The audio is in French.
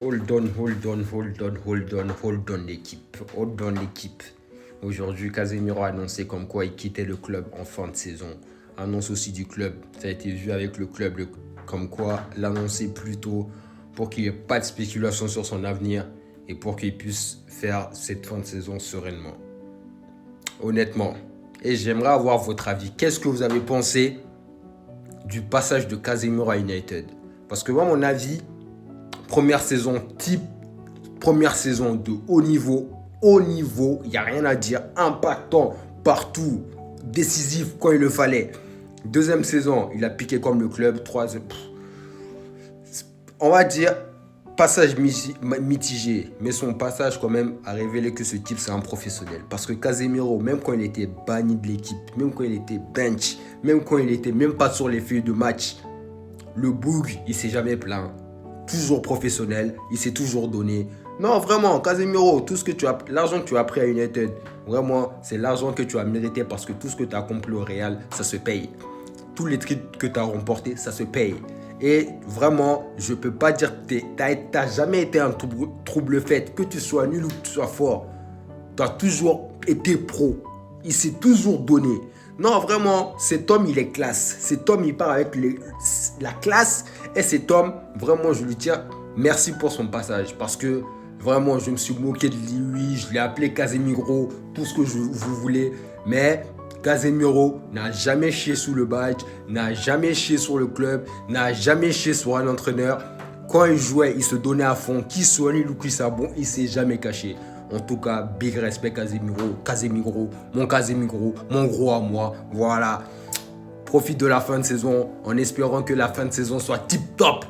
Hold on, hold on, hold on, hold on, hold on l'équipe. Hold on l'équipe. Aujourd'hui, Casemiro a annoncé comme quoi il quittait le club en fin de saison. Annonce aussi du club. Ça a été vu avec le club comme quoi l'annoncer plus tôt pour qu'il n'y ait pas de spéculation sur son avenir et pour qu'il puisse faire cette fin de saison sereinement. Honnêtement. Et j'aimerais avoir votre avis. Qu'est-ce que vous avez pensé du passage de Casemiro à United? Parce que moi, mon avis, première saison type, première saison de haut niveau, il n'y a rien à dire, impactant partout, décisif quand il le fallait. Deuxième saison, il a piqué comme le club. Troisième, on va dire, passage mitigé, mais son passage quand même a révélé que ce type c'est un professionnel. Parce que Casemiro, même quand il était banni de l'équipe, même quand il était bench, même quand il était même pas sur les feuilles de match, le boug, il s'est jamais plaint. Toujours professionnel, il s'est toujours donné. Non, vraiment, Casemiro, tout ce que l'argent que tu as pris à United, vraiment, c'est l'argent que tu as mérité parce que tout ce que tu as accompli au Real, ça se paye. Tous les titres que tu as remportés, ça se paye. Et vraiment, je peux pas dire que tu n'as jamais été un trouble fait, que tu sois nul ou que tu sois fort. Tu as toujours été pro. Il s'est toujours donné. Non, vraiment, cet homme, il est classe. Cet homme, il part avec la classe. Et cet homme, vraiment, je lui tire merci pour son passage. Parce que, vraiment, je me suis moqué de lui. Je l'ai appelé Casemiro, tout ce que vous voulez. Mais Casemiro n'a jamais chié sous le badge, n'a jamais chié sur le club, n'a jamais chié sur un entraîneur. Quand il jouait, il se donnait à fond. Qui soit nul ou qui soit bon, il ne s'est jamais caché. En tout cas, big respect Casemiro, mon gros à moi. Voilà. Profite de la fin de saison en espérant que la fin de saison soit tip top.